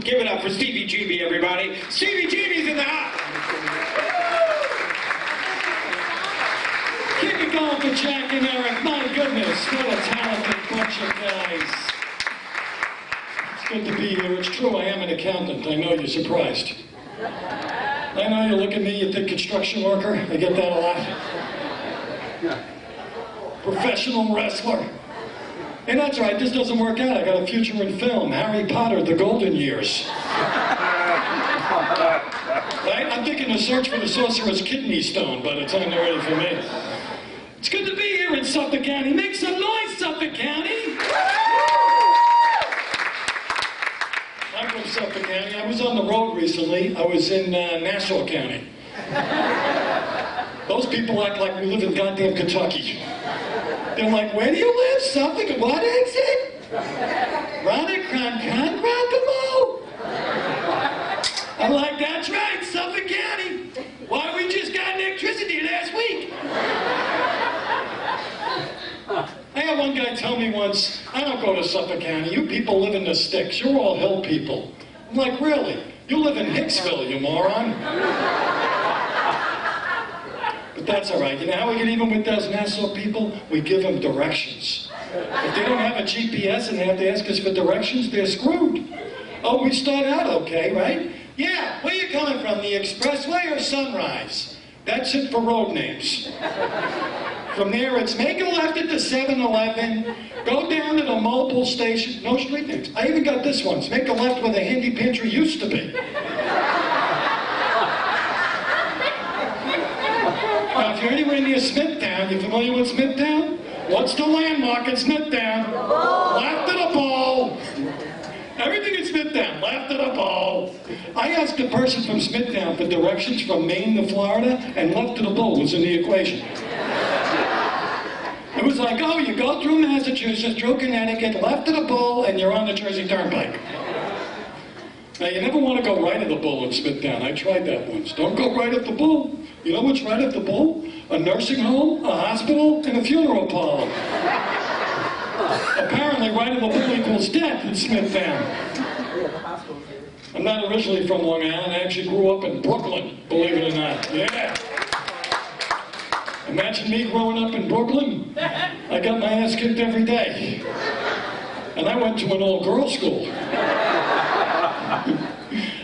Give it up for Stevie GB, everybody. Stevie GB's in the house. Keep it going for Jack and Eric. My goodness, what a talented bunch of guys. It's good to be here. It's true, I am an accountant. I know you're surprised. I know you look at me, you think construction worker. I get that a lot. Professional wrestler. And that's right, this doesn't work out. I got a future in film. Harry Potter, The Golden Years. Right? I'm thinking the search for the sorcerer's kidney stone by the time they're ready for me. It's good to be here in Suffolk County. Make some noise, Suffolk County! I'm from Suffolk County. I was on the road recently. I was in Nassau County. Those people act like we live in goddamn Kentucky. They're like, where do you live? Suffolk? What exit? Rockamo? I'm like, that's right, Suffolk County. Why, we just got electricity last week. I had one guy tell me once, I don't go to Suffolk County. You people live in the sticks. You're all hill people. I'm like, really? You live in Hicksville, you moron. But that's all right. You know how we get even with those Nassau people? We give them directions. If they don't have a GPS and they have to ask us for directions, they're screwed. Oh, we start out okay, right? Yeah, where you coming from, the Expressway or Sunrise? That's it for road names. From there, it's make a left at the 7-Eleven, go down to the mobile station. No street names. I even got this one. It's make a left where the handy pantry used to be. Now, if you're anywhere near Smithtown, you familiar with Smithtown? What's the landmark in Smithtown? Left of the ball. Everything in Smithtown, left of the ball. I asked a person from Smithtown for directions from Maine to Florida, and left of the ball was in the equation. It was like, oh, you go through Massachusetts, through Connecticut, left of the Bull, and you're on the Jersey Turnpike. Now, you never want to go right at the Bull in Smithtown. I tried that once. Don't go right at the Bull. You know what's right at the Bull? A nursing home, a hospital, and a funeral parlor. Apparently, right at the Bull equals death in Smithtown. I'm not originally from Long Island. I actually grew up in Brooklyn, believe it or not. Yeah. Imagine me growing up in Brooklyn. I got my ass kicked every day. And I went to an all-girls school.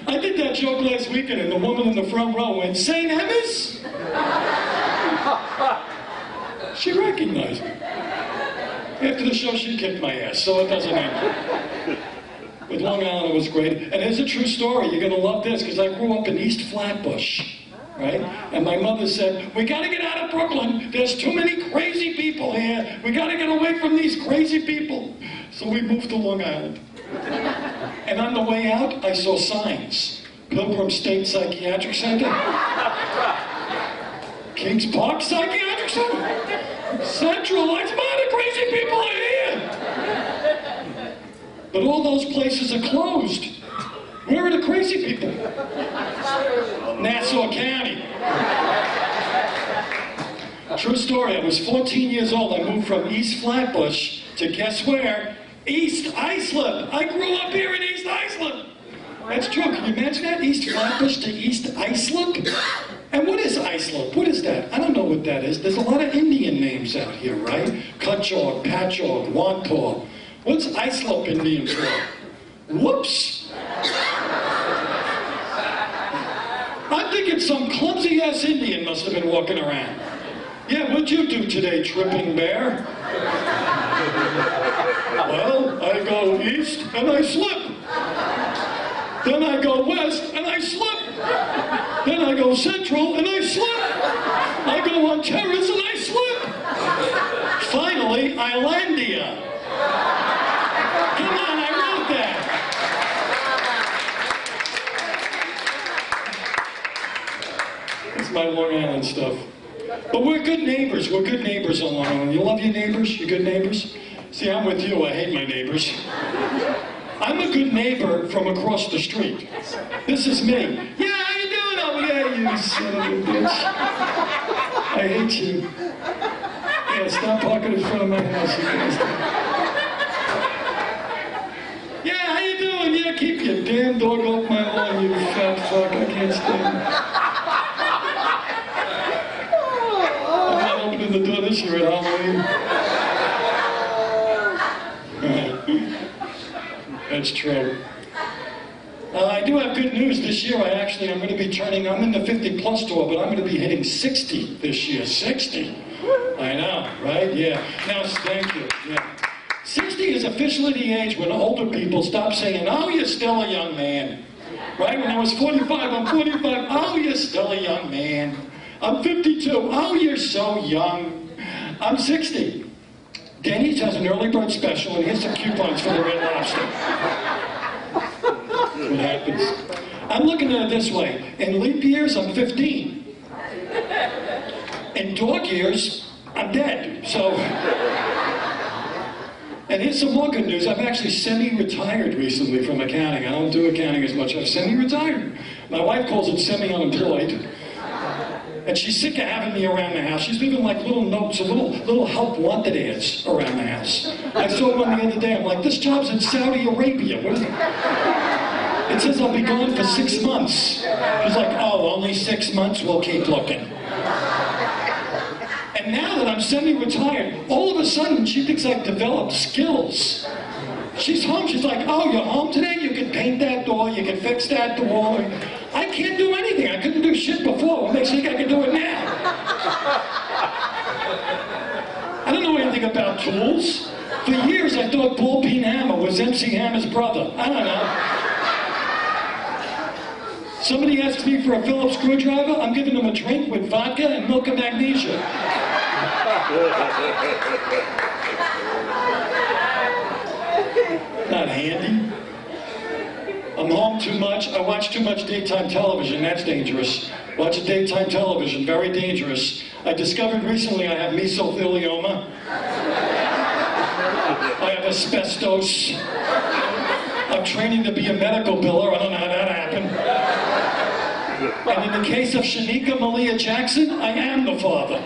I did that joke last weekend, and the woman in the front row went, St. Emma's? She recognized me. After the show, she kicked my ass, so it doesn't matter. With Long Island, it was great. And here's a true story. You're going to love this, because I grew up in East Flatbush. Right? And my mother said, we got to get out of Brooklyn. There's too many crazy people here. We got to get away from these crazy people. So we moved to Long Island. And on the way out, I saw signs. Pilgrim State Psychiatric Center. Kings Park Psychiatric Center. Central Lights. Man, the crazy people are here. But all those places are closed. Where are the crazy people? Nassau County. True story, I was 14 years old. I moved from East Flatbush to guess where? East Islip. I grew up here in East Islip. That's true. Can you imagine that? East Flatbush to East Islip? And what is Islip? What is that? I don't know what that is. There's a lot of Indian names out here, right? Cutchog, Patchog, Wantaw. What's Islip Indian for? Whoops. I'm thinking some clumsy-ass Indian must have been walking around. Yeah, what'd you do today, tripping bear? Well, I go east and I slip. Then I go west and I slip. Then I go central and I slip. I go on terrace and I slip. Finally, Islandia. Come on, I wrote that. That's my Long Island stuff. But we're good neighbors. We're good neighbors on Long Island. You love your neighbors? You good neighbors? See, I'm with you. I hate my neighbors. I'm a good neighbor from across the street. This is me. Yeah, how you doing over there, you son of a bitch? I hate you. Yeah, stop parking in front of my house, you guys. Yeah, how you doing, yeah, keep your damn dog off my lawn, you fat fuck. I can't stand it. I'm not opening the door this year at Halloween. That's true. I do have good news this year. I'm going to be turning, I'm in the 50 plus tour, but I'm going to be hitting 60 this year. 60. I know, right? Yeah. Now, thank you. Yeah. 60 is officially the age when older people stop saying, oh, you're still a young man. Right? When I was 45, I'm 45. Oh, you're still a young man. I'm 52. Oh, you're so young. I'm 60. Denny's has an early bird special, and here's some coupons for the Red Lobster. What happens? I'm looking at it this way. In leap years, I'm 15. In dog years, I'm dead. So, and here's some more good news. I've actually semi-retired recently from accounting. I don't do accounting as much. I've semi-retired. My wife calls it semi-unemployed. And she's sick of having me around the house. She's leaving like little notes, little help wanted ads around the house. I saw one the other day. I'm like, this job's in Saudi Arabia. What is it? It says I'll be gone for 6 months. She's like, oh, only 6 months? We'll keep looking. And now that I'm semi-retired, all of a sudden she thinks I've developed skills. She's home. She's like, oh, you're home today? You can paint that door. You can fix that wall. I can't do anything. I couldn't do shit before. What makes you think I can do it now? I don't know anything about tools. For years, I thought Ball Peen Hammer was MC Hammer's brother. I don't know. Somebody asks me for a Phillips screwdriver, I'm giving them a drink with vodka and milk of magnesia. Not handy. I'm home too much. I watch too much daytime television. That's dangerous. Watching daytime television, very dangerous. I discovered recently I have mesothelioma. I have asbestos. I'm training to be a medical biller. I don't know how that happened. And in the case of Shanika Malia Jackson, I am the father.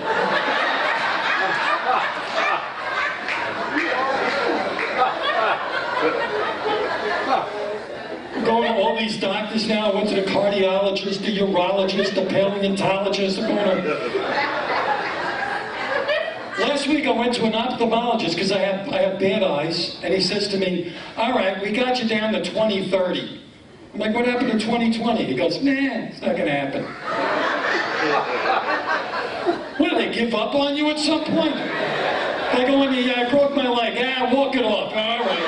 I'm going to all these doctors now. I went to the cardiologist, the urologist, the paleontologist. I'm going to... Last week I went to an ophthalmologist because I have bad eyes, and he says to me, all right, we got you down to 20/30. I'm like, what happened to 20/20? He goes, nah, it's not going to happen. What, do they give up on you at some point? I go in the, I broke my leg, walk it off, all right.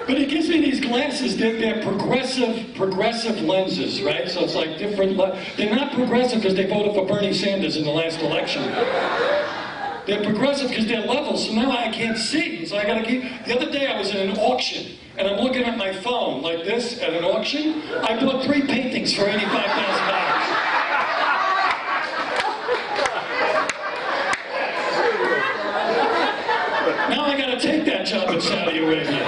But he gives me these glasses, they're progressive lenses, right? So it's like different, they're not progressive because they voted for Bernie Sanders in the last election. They're progressive because they're level, so now I can't see. So I gotta keep, the other day I was in an auction, and I'm looking at my phone like this at an auction. I bought 3 paintings for $85,000. Now I gotta take that job in Saudi Arabia.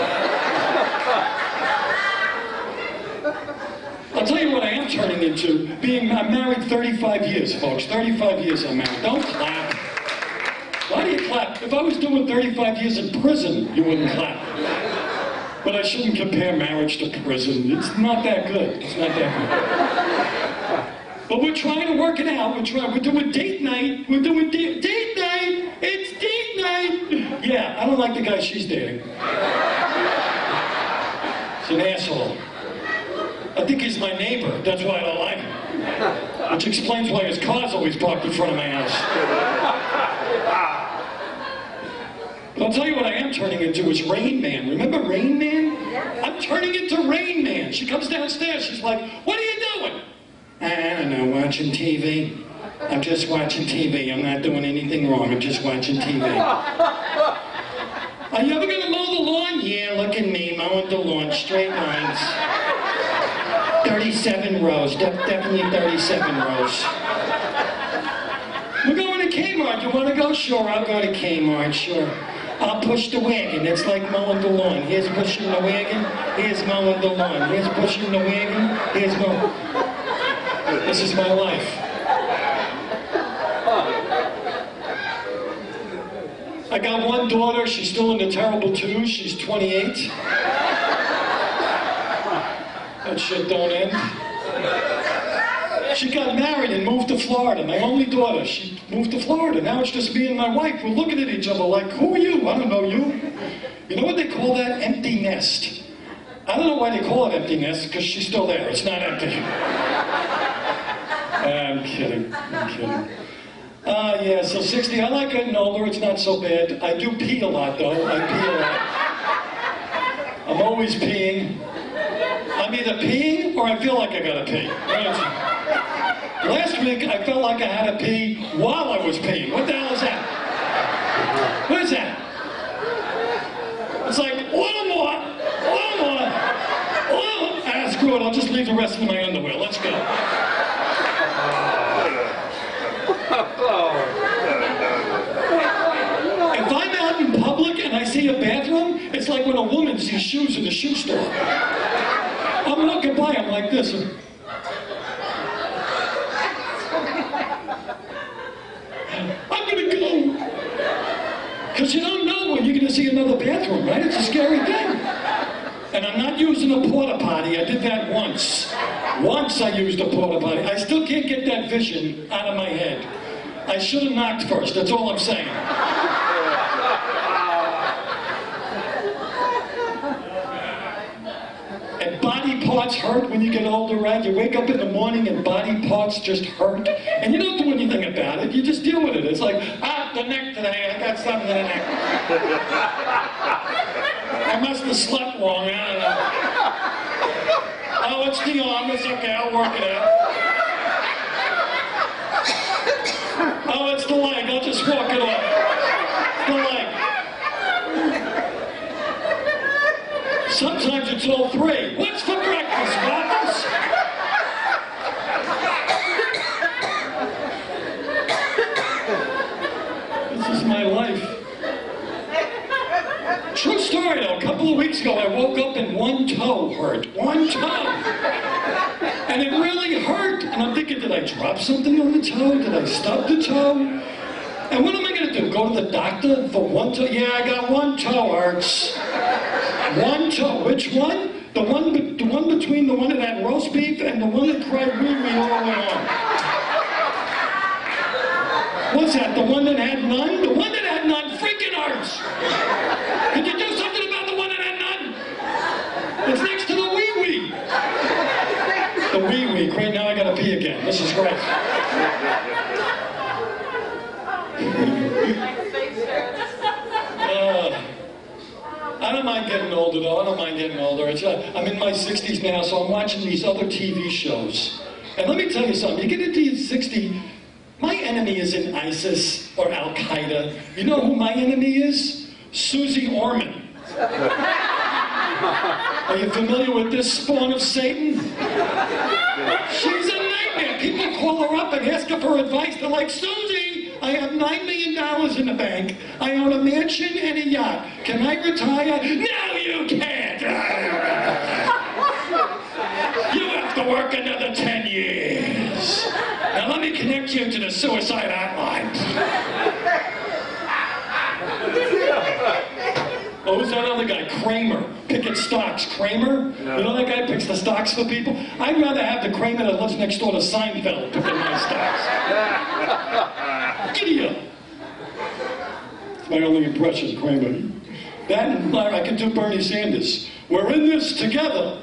I'll tell you what I am turning into. I'm married 35 years, folks. 35 years I'm married. Don't clap. Why do you clap? If I was doing 35 years in prison, you wouldn't clap. But I shouldn't compare marriage to prison. It's not that good. It's not that good. But we're trying to work it out. We're doing date night. We're doing date night. It's date night. Yeah, I don't like the guy she's dating. He's an asshole. I think he's my neighbor. That's why I don't like him. Which explains why his car's always parked in front of my house. But I'll tell you what I am turning into is Rain Man. Remember Rain Man? I'm turning into Rain Man. She comes downstairs. She's like, what are you doing? I don't know, watching TV. I'm just watching TV. I'm not doing anything wrong. I'm just watching TV. Are you ever going to mow the lawn? Yeah, look at me, mowing the lawn, straight lines. 37 rows, definitely 37 rows. We're going to Kmart. You want to go? Sure, I'll go to Kmart, sure. I'll push the wagon. It's like mowing the lawn. Here's pushing the wagon. Here's mowing the lawn. Here's pushing the wagon. Here's mowing. This is my life. I I got one daughter, she's still in the terrible twos, she's 28. That shit don't end. She got married and moved to Florida. My only daughter, she moved to Florida. Now it's just me and my wife. We're looking at each other like, who are you? I don't know you. You know what they call that? Empty nest. I don't know why they call it empty nest, because she's still there. It's not empty. I'm kidding. I'm kidding. Yeah, so 60. I like getting older. It's not so bad. I do pee a lot, though. I pee a lot. I'm always peeing. I'm either peeing or I feel like I gotta pee. Last week, I felt like I had to pee while I was peeing. What the hell is that? What is that? It's like, a little more, a little more, a little. Ah, screw it, I'll just leave the rest in my underwear. Let's go. If I'm out in public and I see a bathroom, it's like when a woman sees shoes in the shoe store. I'm walking by, I'm like this. I'm gonna go. Because you don't know when you're gonna see another bathroom, right? It's a scary thing. And I'm not using a porta potty. I did that once. Once I used a porta potty. I still can't get that vision out of my head. I should have knocked first, that's all I'm saying. And body parts hurt when you get older, right? You wake up in the morning and body parts just hurt. And you don't do anything about it, you just deal with it. It's like, the neck today, I got something in the neck. I must have slept wrong, I don't know. Oh, it's the arm, it's okay, I'll work it out. Oh, it's the leg, I'll just walk it off. The leg. Sometimes it's all three. What's for breakfast, waffles? This is my life. True story though, a couple of weeks ago I woke up and one toe hurt. One toe! And it really hurt. And I'm thinking, did I drop something on the toe? Did I stub the toe? And what am I going to do? Go to the doctor for one toe? Yeah, I got one toe hurts. One toe. Which one? The one between the one that had roast beef and the one that cried wee-wee all the way on. What's that? The one that had none? The one that had none freaking hurts. Could you do something about the one that had none? It's next to the wee-wee. The wee-wee. Great, now I gotta pee again. This is great. I don't mind getting older, though. I don't mind getting older. I'm in my 60s now, so I'm watching these other TV shows. And let me tell you something. You get into your 60s, my enemy isn't ISIS or Al-Qaeda. You know who my enemy is? Susie Orman. Are you familiar with this spawn of Satan? She's a nightmare. People call her up and ask her for advice. They're like, Susie, I have $9 million in the bank. I own a mansion and a yacht. Can I retire? No, you can't. You have to work another 10 years. Now let me connect you to the suicide hotline. Oh, who's that other guy? Kramer. Picking stocks. Kramer? Yeah. You know that guy picks the stocks for people? I'd rather have the Kramer that lives next door to Seinfeld picking my stocks. Giddy up. It's my only impression, Kramer. That and I can do Bernie Sanders. We're in this together.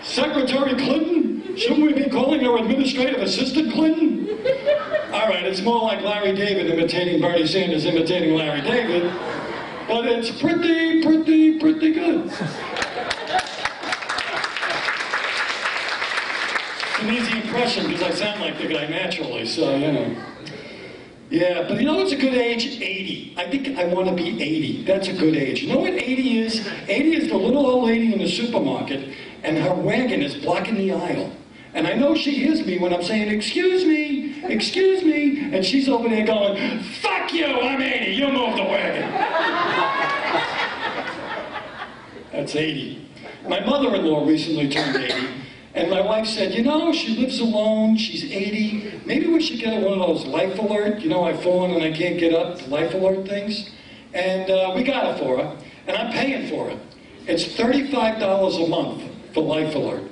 Secretary Clinton? Shouldn't we be calling her administrative assistant Clinton? All right, it's more like Larry David imitating Bernie Sanders imitating Larry David, but it's pretty good. It's an easy impression because I sound like the guy naturally, so, you know. Yeah, but you know what's a good age? 80. I think I want to be 80. That's a good age. You know what 80 is? 80 is the little old lady in the supermarket, and her wagon is blocking the aisle. And I know she hears me when I'm saying, excuse me, and she's over there going, fuck you, I'm 80, you move the wagon. That's 80. My mother-in-law recently turned 80, And my wife said, you know, she lives alone, she's 80, maybe we should get her one of those life alert, you know, I've fallen and I can't get up, life alert things. And we got it for her, and I'm paying for it. It's $35 a month for life alert.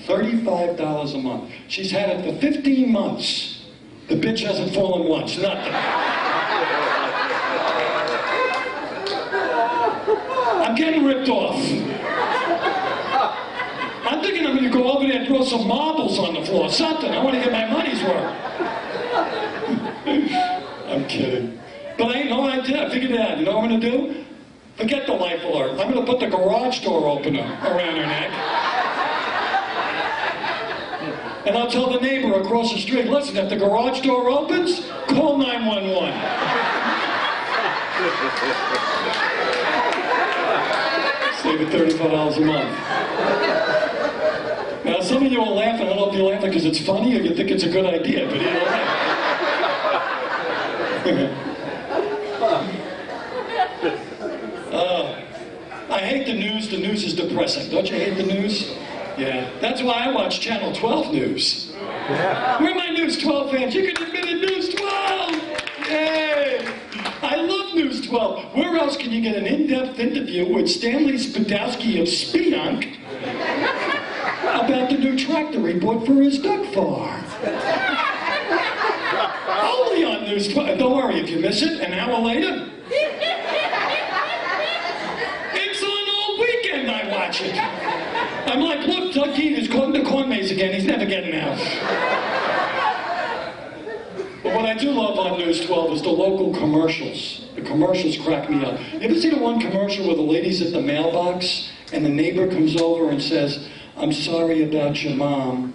$35 a month. She's had it for 15 months. The bitch hasn't fallen once, nothing. I'm getting ripped off. I'm thinking I'm going to go over there and throw some marbles on the floor, something. I want to get my money's worth. I'm kidding. But I ain't no idea. I figured it out. You know what I'm going to do? Forget the life alert. I'm going to put the garage door opener around her neck. And I'll tell the neighbor across the street, listen, if the garage door opens, call 911. Save it $35 a month. Now, some of you are laughing. I don't know if you're laughing because it's funny or you think it's a good idea, but either way. I hate the news. The news is depressing. Don't you hate the news? Yeah. That's why I watch Channel 12 News. Yeah. Where are my News 12 fans? You can admit it, News 12! Yay! I love News 12. Where else can you get an in-depth interview with Stanley Spadowski of Speonk about the new tractor he bought for his duck farm? Only on News 12. Don't worry, if you miss it, an hour later, it's on all weekend I watch it. I'm like, look, Doug Keane is caught in the corn maze again. He's never getting out. But what I do love on News 12 is the local commercials. The commercials crack me up. You ever see the one commercial where the lady's at the mailbox and the neighbor comes over and says, I'm sorry about your mom.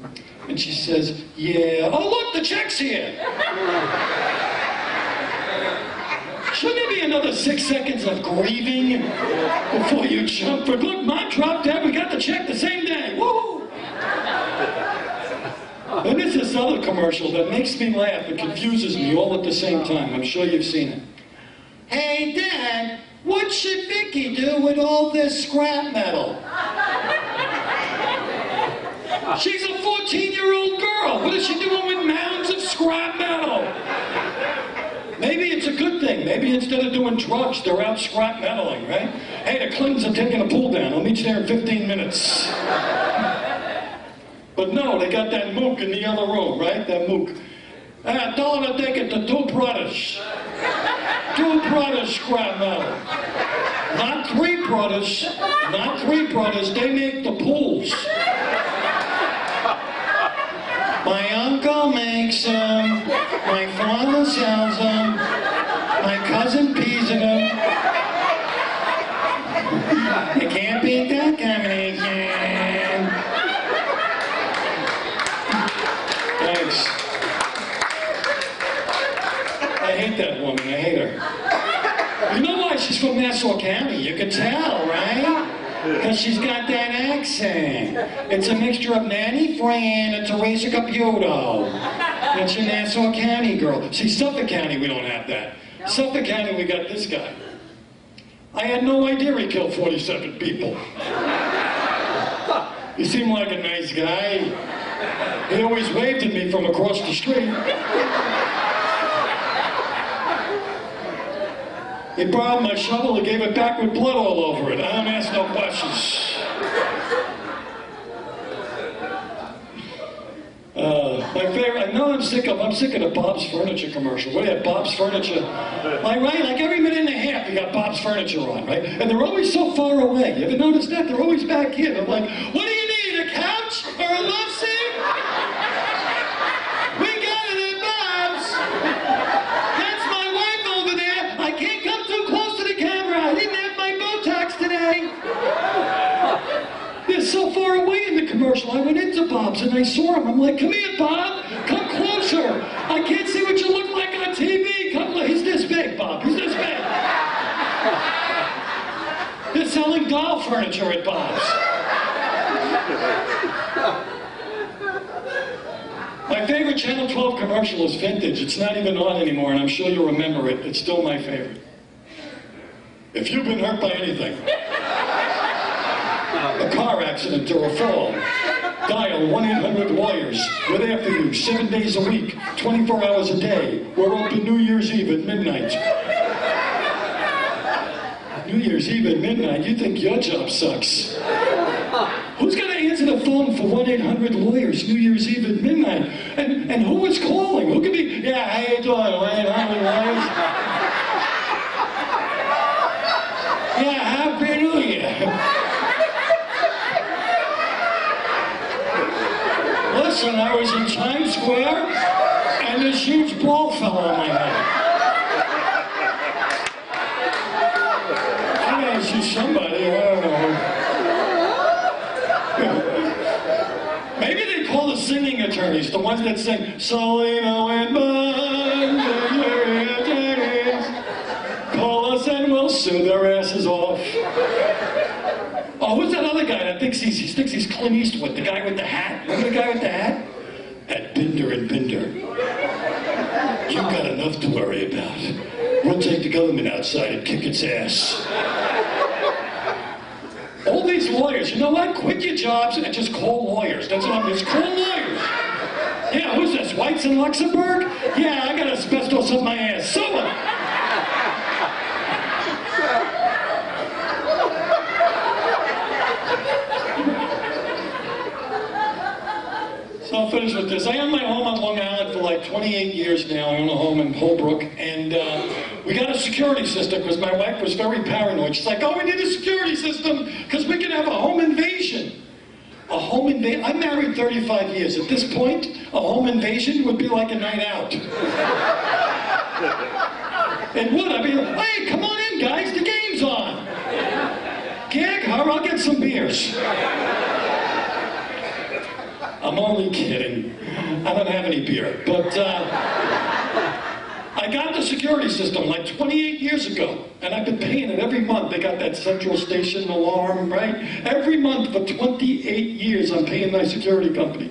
And she says, yeah, oh look, the check's here. Shouldn't there be another 6 seconds of grieving before you jump? But look, Mom dropped dead, we got the check the same day. Woo! Then there's this other commercial that makes me laugh and confuses me all at the same time. I'm sure you've seen it. Hey, Dad, what should Vicky do with all this scrap metal? She's a 14-year-old girl. What is she doing with mounds of scrap metal? Maybe it's a good thing. Maybe instead of doing drugs, they're out scrap metaling, right? Hey, the Clintons are taking a pool down. I'll meet you there in 15 minutes. But no, they got that mook in the other room, right? That mook. Tell her to take it to two brothers. Two brothers scrap metal. Not three brothers. Not three brothers. They make the pools. My uncle makes them. My father sells them. My cousin pees in them. You can't beat that combination. Thanks. I hate that woman. I hate her. You know why? She's from Nassau County. You can tell, right? Because she's got that accent. It's a mixture of Nanny Fran and Teresa Caputo. That's your Nassau County girl. See, Suffolk County, we don't have that. Suffolk County, we got this guy. I had no idea he killed 47 people. He seemed like a nice guy. He always waved at me from across the street. He borrowed my shovel and gave it back with blood all over it. I don't ask no questions. My favorite, I know I'm sick of the Bob's Furniture commercial. What do you have, Bob's Furniture? Right? Like every minute and a half, you got Bob's Furniture on, right? And they're always so far away. You ever notice that? They're always back here. I'm like, what do you need, a couch or a love seat? We got it at Bob's. That's my wife over there. I can't come too close to the camera. I didn't have my Botox today. They're so far away in the commercial. I went into Bob's and I saw him. I'm like, come here, Bob. Come closer. I can't see what you look like on TV. Come, he's this big, Bob. He's this big. They're selling doll furniture at Bob's. My favorite Channel 12 commercial is Vintage. It's not even on anymore, and I'm sure you'll remember it. It's still my favorite. If you've been hurt by anything, a car accident or a fall, Dial 1-800-LAWYERS. We're after you 7 days a week, 24 hours a day. We're open New Year's Eve at midnight. New Year's Eve at midnight? You think your job sucks. Who's going to answer the phone for 1-800-LAWYERS New Year's Eve at midnight? And who is calling? Who could be, yeah, how you doing, 1-800-LAWYERS? Yeah, Happy New Year. Listen, I was in Times Square, and this huge ball fell on my head. I gotta see somebody, I don't know. Maybe they call the singing attorneys, the ones that sing, Solino and Bun, call us and we'll sue their asses off. Oh, who's that other guy that thinks he thinks he's Clint Eastwood, the guy with the hat? Remember the guy with the hat? At Binder and Binder. You've got enough to worry about. We'll take the government outside and kick its ass. All these lawyers, you know what? Quit your jobs and just call lawyers. That's what I'm just call lawyers. Yeah, who's this? Whites in Luxembourg? Yeah, I got asbestos up my ass. So what? So I'll finish with this. I own my home on Long Island for like 28 years now. I own a home in Holbrook, and we got a security system because my wife was very paranoid. She's like, oh, we need a security system because we can have a home invasion. A home invasion? I'm married 35 years. At this point, a home invasion would be like a night out. It would. I'd be like, hey, come on in, guys. The game's on. Gag her. I'll get some beers. I'm only kidding. I don't have any beer. But I got the security system like 28 years ago, and I've been paying it every month. They got that central station alarm, right? Every month for 28 years, I'm paying my security company.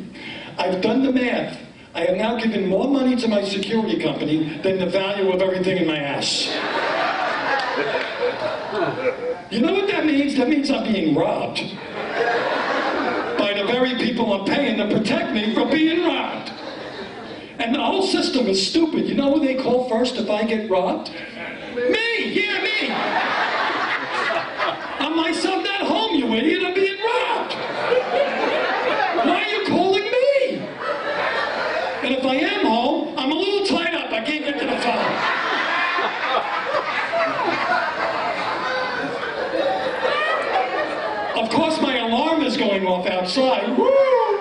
I've done the math. I have now given more money to my security company than the value of everything in my ass. You know what that means? That means I'm being robbed. By the very people I'm paying to protect me from being robbed. And the whole system is stupid. You know who they call first if I get robbed? Me! Yeah, me! I'm myself not home, you idiot. I'm being robbed. Why are you calling me? And if I am home, I'm a little tied up. I can't get to the phone. Of course, my alarm is going off outside. Woo, woo,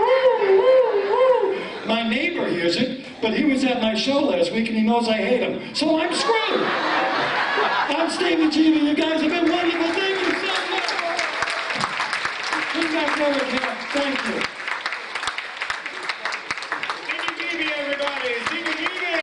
woo, woo. My neighbor hears it, but he was at my show last week and he knows I hate him. So I'm screwed. I'm Stevie GB. You guys have been wonderful. Thank you so much. Thank you.